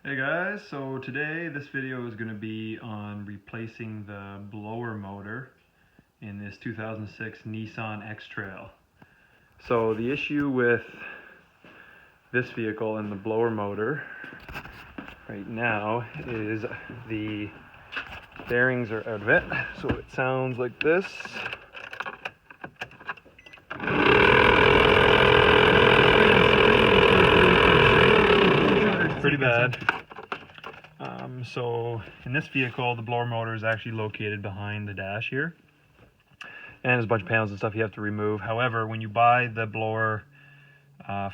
Hey guys, so today this video is going to be on replacing the blower motor in this 2006 Nissan X-Trail. So the issue with this vehicle and the blower motor right now is the bearings are out of it. So it sounds like this. Pretty bad. So in this vehicle, the blower motor is actually located behind the dash here, and there's a bunch of panels and stuff you have to remove. However, when you buy the blower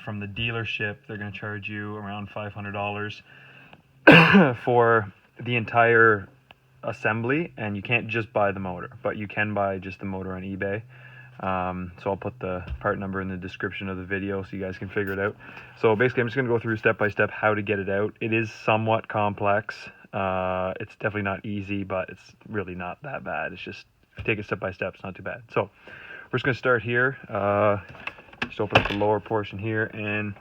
from the dealership, they're going to charge you around $500 for the entire assembly, and you can't just buy the motor, but you can buy just the motor on eBay. So I'll put the part number in the description of the video so you guys can figure it out. So basically I'm just going to go through step by step how to get it out. It is somewhat complex. It's definitely not easy, but it's really not that bad. It's just, if you take it step by step, it's not too bad. So we're just going to start here. Just open up the lower portion here, and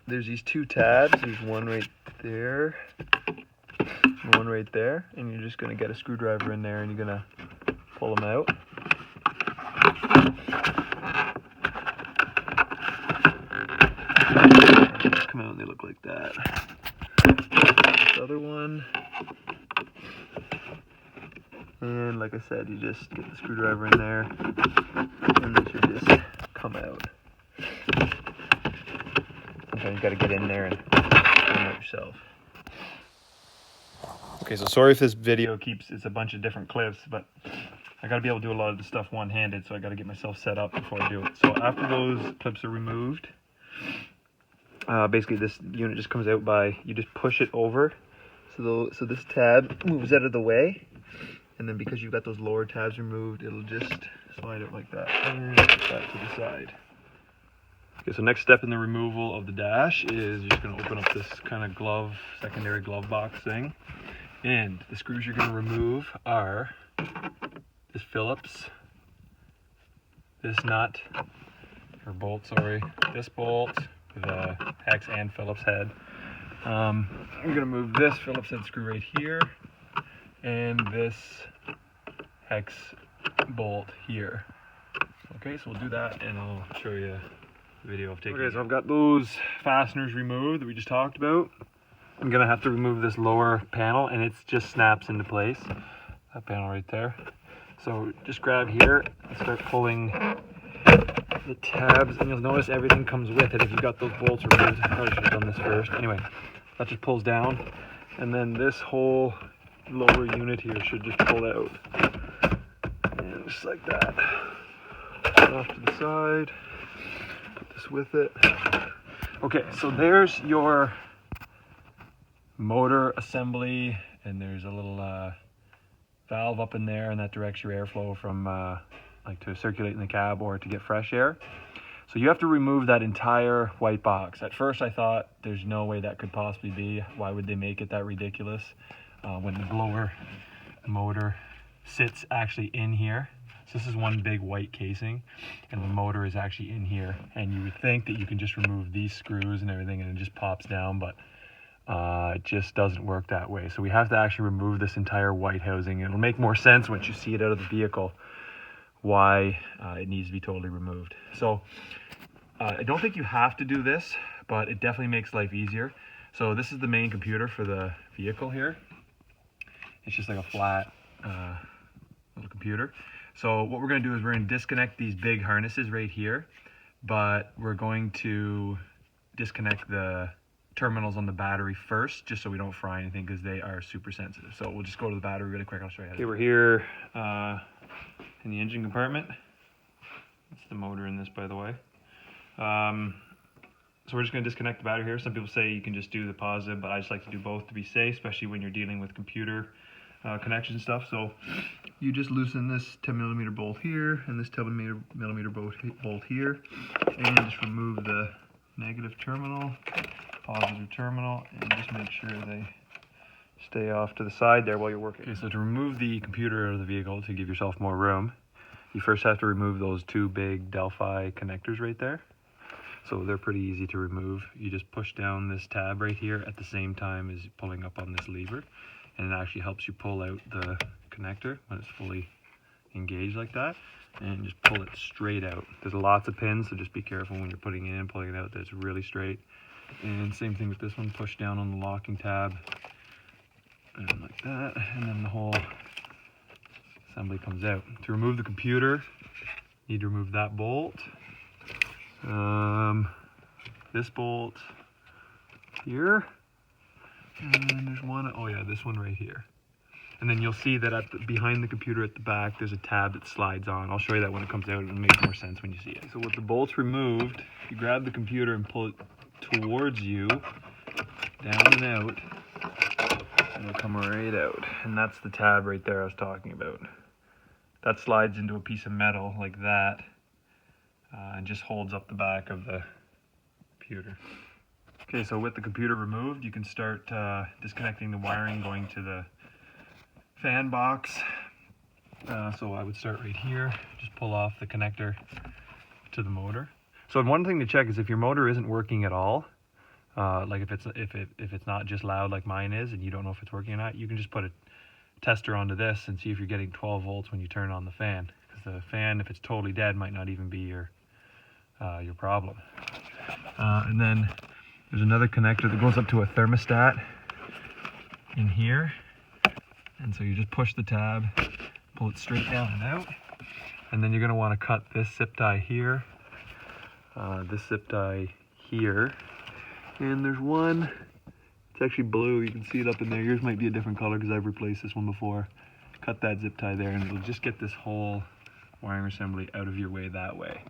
there's these two tabs. There's one right there, one right there, and you're just going to get a screwdriver in there and you're going to pull them out. Come out and they look like that. This other one, and like I said, you just get the screwdriver in there and they should just come out. Sometimes you got to get in there and pull them out yourself. Okay, so sorry if this video it's a bunch of different clips, but I got to be able to do a lot of the stuff one-handed, so I got to get myself set up before I do it. So after those clips are removed, basically this unit just comes out by, you just push it over, so this tab moves out of the way, and then because you've got those lower tabs removed, it'll just slide out like that, and put that to the side. Okay, so next step in the removal of the dash is you're just going to open up this kind of secondary glove box thing, and the screws you're going to remove are this Phillips, this nut, or bolt, sorry, this bolt with a hex and Phillips head. I'm going to move this Phillips head screw right here, and this hex bolt here. Okay, so we'll do that and I'll show you the video of taking it. Okay, so I've got those fasteners removed that we just talked about. I'm going to have to remove this lower panel, and it just snaps into place. That panel right there. So just grab here and start pulling the tabs, and you'll notice everything comes with it if you've got those bolts removed. I probably should have done this first. Anyway, that just pulls down, and then this whole lower unit here should just pull out. And just like that. Put it off to the side. Put this with it. Okay, so there's your motor assembly, and there's a little valve up in there, and that directs your airflow from like to circulate in the cab or to get fresh air. So you have to remove that entire white box. At first I thought there's no way that could possibly be. Why would they make it that ridiculous when the blower motor sits actually in here? So this is one big white casing, and the motor is actually in here, and you would think that you can just remove these screws and everything and it just pops down, but it just doesn't work that way. So we have to actually remove this entire white housing. It'll make more sense once you see it out of the vehicle why it needs to be totally removed. So I don't think you have to do this, but it definitely makes life easier. So this is the main computer for the vehicle here. It's just like a flat little computer. So what we're going to do is we're going to disconnect these big harnesses right here, but we're going to disconnect the terminals on the battery first, just so we don't fry anything, because they are super sensitive. So we'll just go to the battery really quick. I'll show you how to do it. Okay, we're here in the engine compartment. That's the motor in this, by the way. So we're just going to disconnect the battery here. Some people say you can just do the positive, but I just like to do both to be safe, especially when you're dealing with computer connections and stuff. So you just loosen this 10mm bolt here and this 10mm bolt here, and just remove the negative terminal, positive terminal, and just make sure they stay off to the side there while you're working. Okay, so to remove the computer out of the vehicle to give yourself more room, you first have to remove those two big Delphi connectors right there. So they're pretty easy to remove. You just push down this tab right here at the same time as pulling up on this lever, and it actually helps you pull out the connector when it's fully engaged like that, and just pull it straight out. There's lots of pins, so just be careful when you're putting it in and pulling it out that it's really straight. And same thing with this one, push down on the locking tab, and like that, and then the whole assembly comes out. To remove the computer, you need to remove that bolt. This bolt here, and then there's one, oh yeah, this one right here. And then you'll see that behind the computer at the back, there's a tab that slides on. I'll show you that when it comes out. It'll make more sense when you see it. So with the bolts removed, you grab the computer and pull it towards you, down and out, and it'll come right out. And that's the tab right there I was talking about. That slides into a piece of metal like that, and just holds up the back of the computer. Okay, so with the computer removed, you can start disconnecting the wiring going to the fan box. So I would start right here, just pull off the connector to the motor. So one thing to check is if your motor isn't working at all, like if it's not just loud like mine is and you don't know if it's working or not, you can just put a tester onto this and see if you're getting 12 volts when you turn on the fan. Because the fan, if it's totally dead, might not even be your problem. And then there's another connector that goes up to a thermostat in here. And so you just push the tab, pull it straight down and out. And then you're going to want to cut this zip tie here, this zip tie here. And there's one, it's actually blue, you can see it up in there. Yours might be a different color because I've replaced this one before. Cut that zip tie there and it'll just get this whole wiring assembly out of your way that way.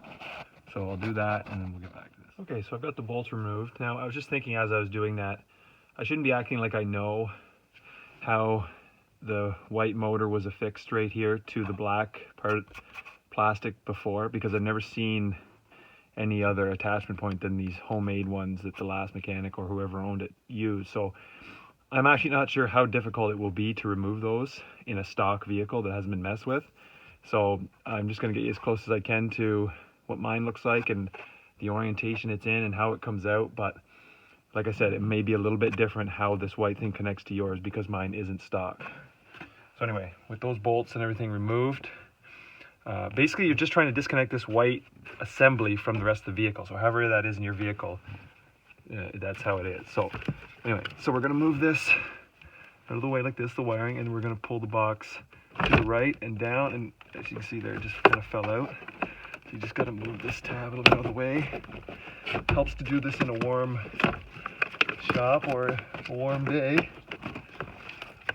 So I'll do that and then we'll get back to this. Okay, so I've got the bolts removed. Now I was just thinking as I was doing that, I shouldn't be acting like I know how the white motor was affixed right here to the black part plastic before, because I've never seen any other attachment point than these homemade ones that the last mechanic or whoever owned it used. So I'm actually not sure how difficult it will be to remove those in a stock vehicle that hasn't been messed with. So I'm just going to get you as close as I can to what mine looks like and the orientation it's in and how it comes out. But like I said, it may be a little bit different how this white thing connects to yours because mine isn't stock. So anyway, with those bolts and everything removed, basically you're just trying to disconnect this white assembly from the rest of the vehicle. So however that is in your vehicle, that's how it is. So anyway, so we're going to move this out of the way like this, the wiring, and we're going to pull the box to the right and down. And as you can see there, it just kind of fell out. So you just got to move this tab a little bit out of the way. It helps to do this in a warm shop or a warm day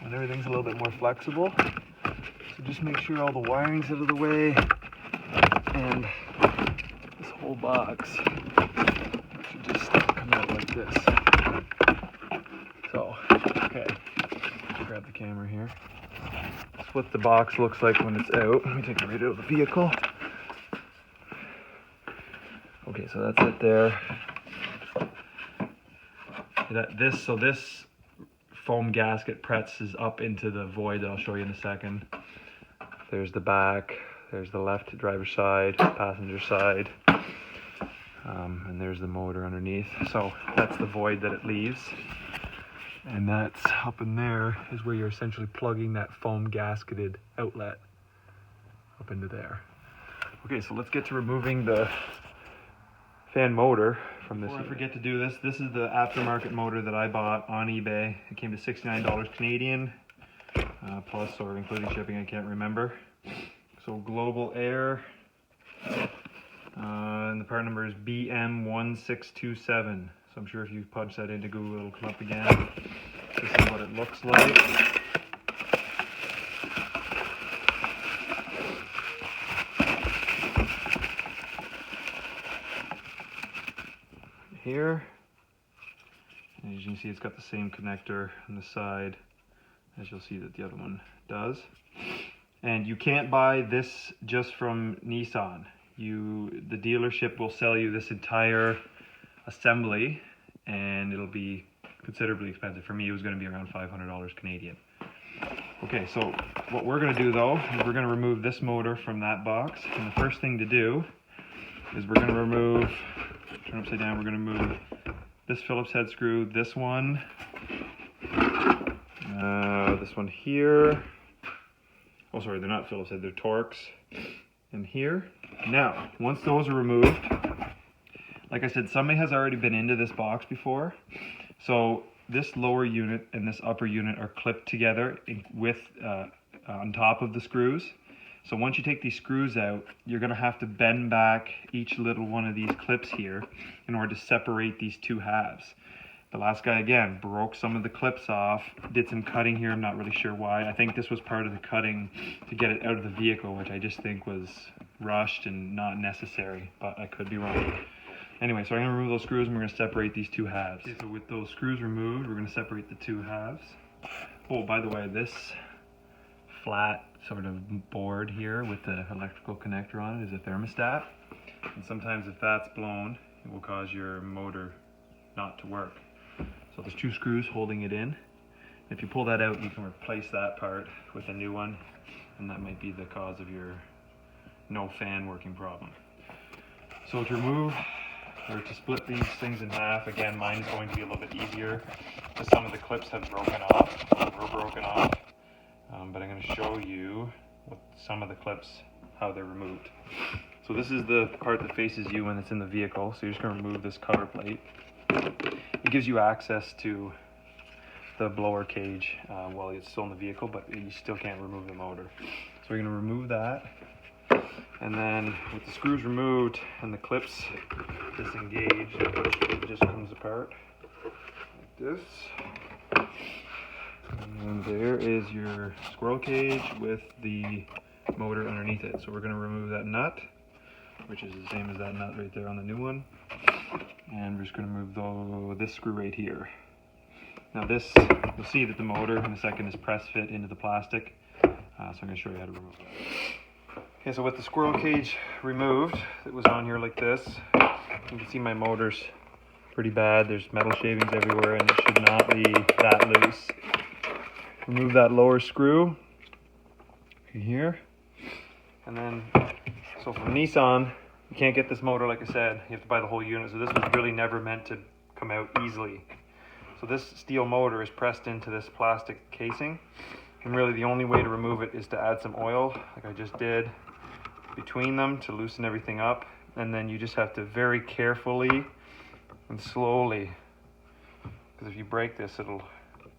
when everything's a little bit more flexible. So just make sure all the wiring's out of the way, and this whole box should just come out like this. So, okay, grab the camera here. That's what the box looks like when it's out. Let me take it right out of the vehicle. Okay, so that's it there. So this foam gasket presses up into the void that I'll show you in a second. There's the back, there's the left driver's side, passenger side, and there's the motor underneath. So that's the void that it leaves. And that's up in there is where you're essentially plugging that foam gasketed outlet up into there. Okay, so let's get to removing the fan motor from this. Before I forget to do this, this is the aftermarket motor that I bought on eBay. It came to $69 Canadian, plus or including shipping, I can't remember. So Global Air, and the part number is BM1627. So I'm sure if you punch that into Google, it'll come up again. This is what it looks like. Here, and as you can see, it's got the same connector on the side as you'll see that the other one does. And you can't buy this just from Nissan. The dealership will sell you this entire assembly, and it'll be considerably expensive. For me, it was going to be around $500 Canadian. Okay, so what we're going to do though is we're going to remove this motor from that box, and the first thing to do is we're going to remove turn upside down, we're going to move this Phillips head screw, this one here. Oh, sorry, they're not Phillips head, they're Torx. And here. Now, once those are removed, like I said, somebody has already been into this box before. So this lower unit and this upper unit are clipped together with on top of the screws. So once you take these screws out, you're going to have to bend back each little one of these clips here in order to separate these two halves. The last guy, again, broke some of the clips off, did some cutting here, I'm not really sure why. I think this was part of the cutting to get it out of the vehicle, which I just think was rushed and not necessary, but I could be wrong. Anyway, so I'm going to remove those screws and we're going to separate these two halves. Okay, so with those screws removed, we're going to separate the two halves. Oh, by the way, this flat sort of board here with the electrical connector on it is a thermostat. And sometimes if that's blown, it will cause your motor not to work. So there's two screws holding it in. If you pull that out, you can replace that part with a new one, and that might be the cause of your no fan working problem. So to remove, or to split these things in half, again, mine is going to be a little bit easier because some of the clips have broken off, or were broken off. But I'm going to show you with some of the clips how they're removed. So this is the part that faces you when it's in the vehicle. So you're just going to remove this cover plate. It gives you access to the blower cage while it's still in the vehicle, but you still can't remove the motor. So we're going to remove that. And then with the screws removed and the clips disengaged, it just comes apart like this. And there is your squirrel cage with the motor underneath it. So we're going to remove that nut, which is the same as that nut right there on the new one. And we're just going to remove this screw right here. Now this, you'll see that the motor in a second is press fit into the plastic. So I'm going to show you how to remove that. Okay, so with the squirrel cage removed, it was on here like this. You can see my motor's pretty bad. There's metal shavings everywhere and it should not be that loose. Remove that lower screw here. And then, so from Nissan, you can't get this motor, like I said, you have to buy the whole unit. So this was really never meant to come out easily. So this steel motor is pressed into this plastic casing. And really the only way to remove it is to add some oil, like I just did, between them to loosen everything up. And then you just have to very carefully and slowly, because if you break this, it'll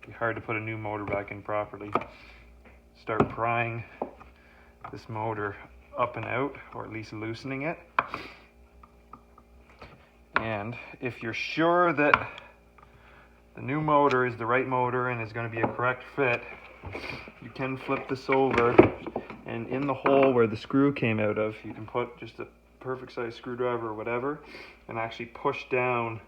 be hard to put a new motor back in properly. Start prying this motor up and out, or at least loosening it. And if you're sure that the new motor is the right motor and is going to be a correct fit, you can flip this over, and in the hole where the screw came out of, you can put just a perfect size screwdriver or whatever and actually push down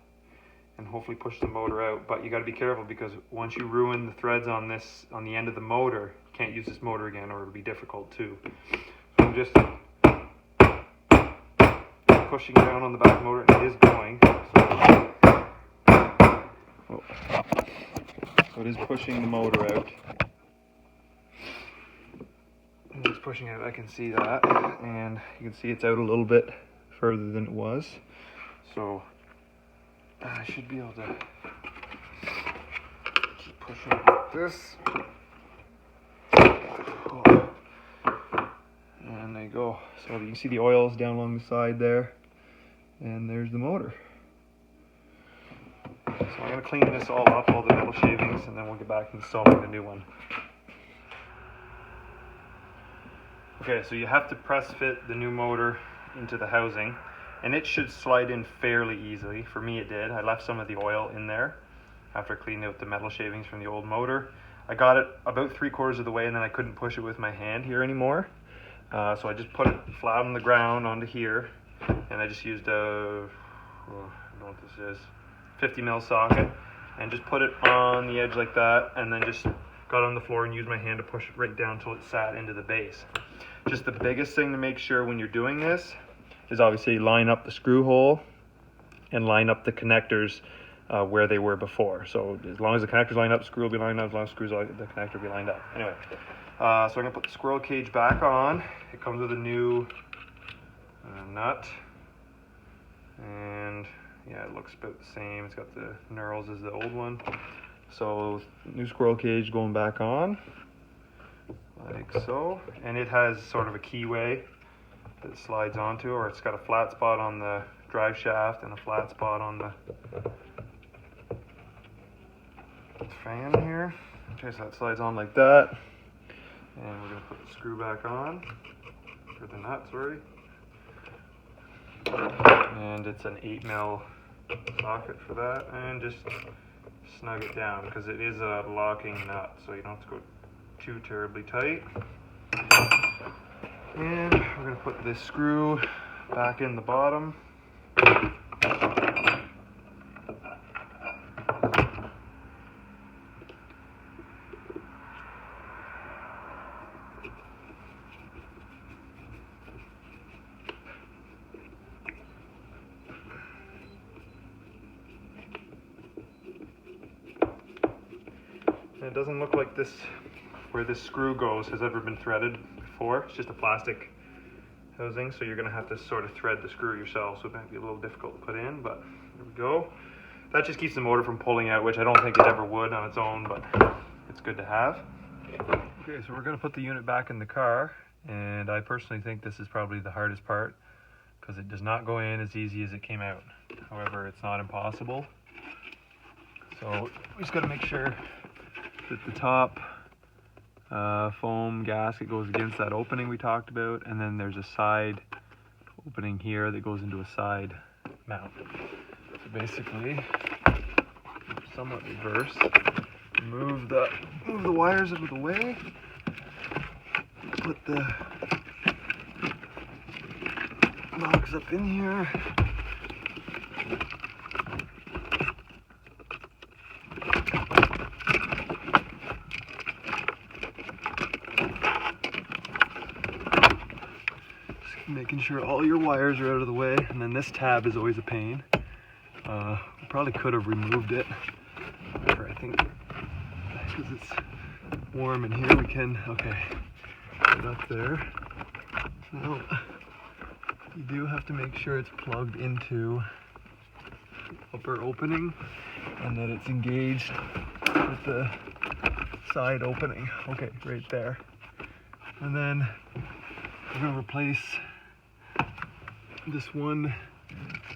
and hopefully push the motor out. But you got to be careful, because once you ruin the threads on this, on the end of the motor, you can't use this motor again, or it'll be difficult too. So I'm just pushing down on the back motor, and it is going. So it is pushing the motor out. It's pushing it, I can see that, and you can see it's out a little bit further than it was. So I should be able to keep pushing like this. And there you go. So you can see the oils down along the side there, and there's the motor. So I'm going to clean this all up, all the metal shavings, and then we'll get back to installing the new one. Okay, so you have to press fit the new motor into the housing, and it should slide in fairly easily. For me it did. I left some of the oil in there after cleaning out the metal shavings from the old motor. I got it about 3/4 of the way, and then I couldn't push it with my hand here anymore. So I just put it flat on the ground onto here, and I just used a, I don't know what this is, 50mm socket, and just put it on the edge like that, and then just got on the floor and used my hand to push it right down until it sat into the base. Just the biggest thing to make sure when you're doing this is obviously line up the screw hole and line up the connectors where they were before. So as long as the connectors line up, the screw will be lined up. As long as the screws line up, the connector will be lined up. Anyway, so I'm going to put the squirrel cage back on. It comes with a new nut and yeah, it looks about the same. It's got the knurls as the old one. So new squirrel cage going back on, like so. And it has sort of a keyway that it slides onto, or it's got a flat spot on the drive shaft and a flat spot on the fan here. Okay, so that slides on like that. And we're gonna put the screw back on, or the nut, sorry. And it's an 8mm socket for that, and just snug it down because it is a locking nut, so you don't have to go too terribly tight. And we're going to put this screw back in the bottom. And it doesn't look like this, where this screw goes, has ever been threaded before. It's just a plastic housing, so you're going to have to sort of thread the screw yourself, so it might be a little difficult to put in, but there we go. That just keeps the motor from pulling out, which I don't think it ever would on its own, but it's good to have. Okay, so we're going to put the unit back in the car, and I personally think this is probably the hardest part because it does not go in as easy as it came out. However, it's not impossible. So we just got to make sure that the top foam gasket goes against that opening we talked about, and then there's a side opening here that goes into a side mount. So basically, somewhat reverse, move the wires out of the way, put the box up in here. Making sure all your wires are out of the way, and then this tab is always a pain. We probably could have removed it. However, I think because it's warm in here, we can. Okay, put it up there. Now you do have to make sure it's plugged into the upper opening and that it's engaged with the side opening. Okay, right there. And then we're going to replace this one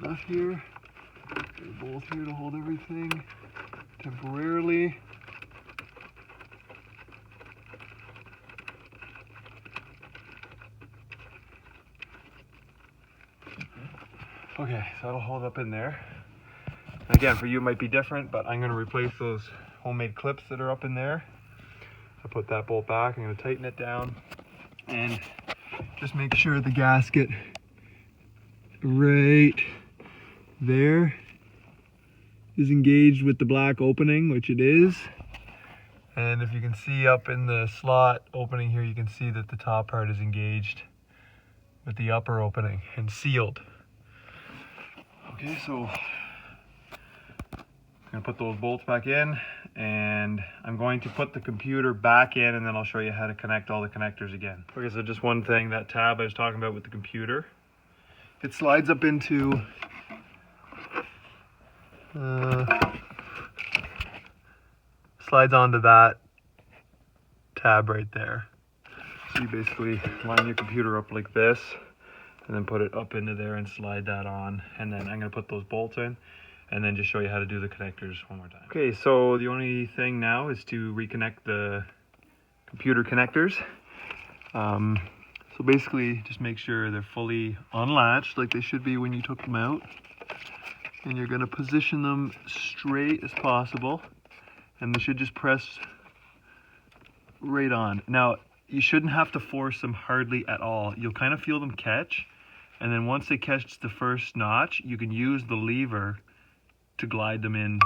nut here. They're both here to hold everything temporarily. Okay, so that'll hold up in there. Again, for you it might be different, but I'm going to replace those homemade clips that are up in there. I'll put that bolt back. I'm going to tighten it down and just make sure the gasket right there is engaged with the black opening, which it is. And if you can see up in the slot opening here, you can see that the top part is engaged with the upper opening and sealed. Okay, so I'm going to put those bolts back in, and I'm going to put the computer back in, and then I'll show you how to connect all the connectors again. Okay, so just one thing, that tab I was talking about with the computer, it slides up into slides onto that tab right there. So you basically line your computer up like this and then put it up into there and slide that on, and then I'm going to put those bolts in and then just show you how to do the connectors one more time. Okay, so the only thing now is to reconnect the computer connectors. So basically just make sure they're fully unlatched like they should be when you took them out, and you're going to position them straight as possible, and they should just press right on. Now you shouldn't have to force them hardly at all. You'll kind of feel them catch, and then once they catch the first notch, you can use the lever to glide them in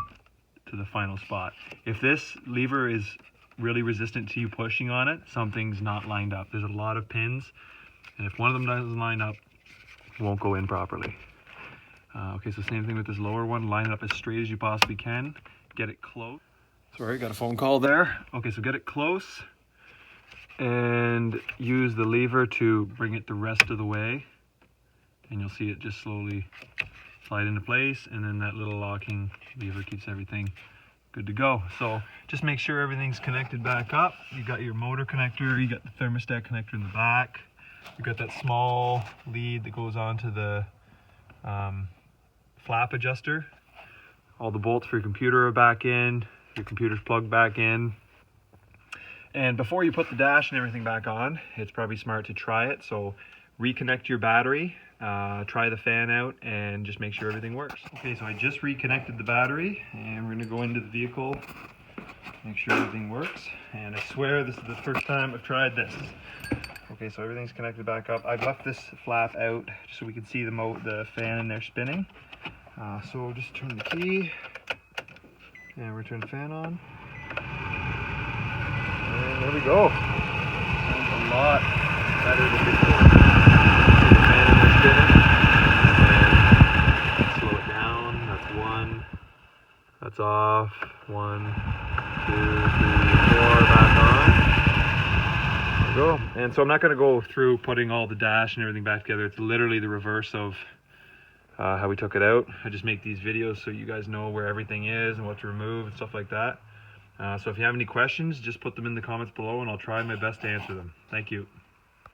to the final spot. If this lever is really resistant to you pushing on it, something's not lined up. There's a lot of pins, and if one of them doesn't line up, it won't go in properly. Okay, so same thing with this lower one. Line it up as straight as you possibly can. Get it close. Sorry, got a phone call there. Okay, so get it close and use the lever to bring it the rest of the way, and you'll see it just slowly slide into place, and then that little locking lever keeps everything good to go. So just make sure everything's connected back up. You got your motor connector, you got the thermostat connector in the back, you got that small lead that goes onto the flap adjuster. All the bolts for your computer are back in, your computer's plugged back in. And before you put the dash and everything back on, it's probably smart to try it. So reconnect your battery, try the fan out, and just make sure everything works. Okay, so I just reconnected the battery, and we're gonna go into the vehicle, make sure everything works. And I swear this is the first time I've tried this. Okay, so everything's connected back up. I've left this flap out just so we can see the fan in there spinning. So we'll just turn the key, and we'll turn the fan on. And there we go. Sounds a lot better than before. The fan in there spinning. And slow it down. That's one. That's off. 1, 2, 3, 4. Back on. There we go. And so I'm not going to go through putting all the dash and everything back together. It's literally the reverse of how we took it out. I just make these videos so you guys know where everything is and what to remove and stuff like that. So if you have any questions, just put them in the comments below and I'll try my best to answer them. Thank you.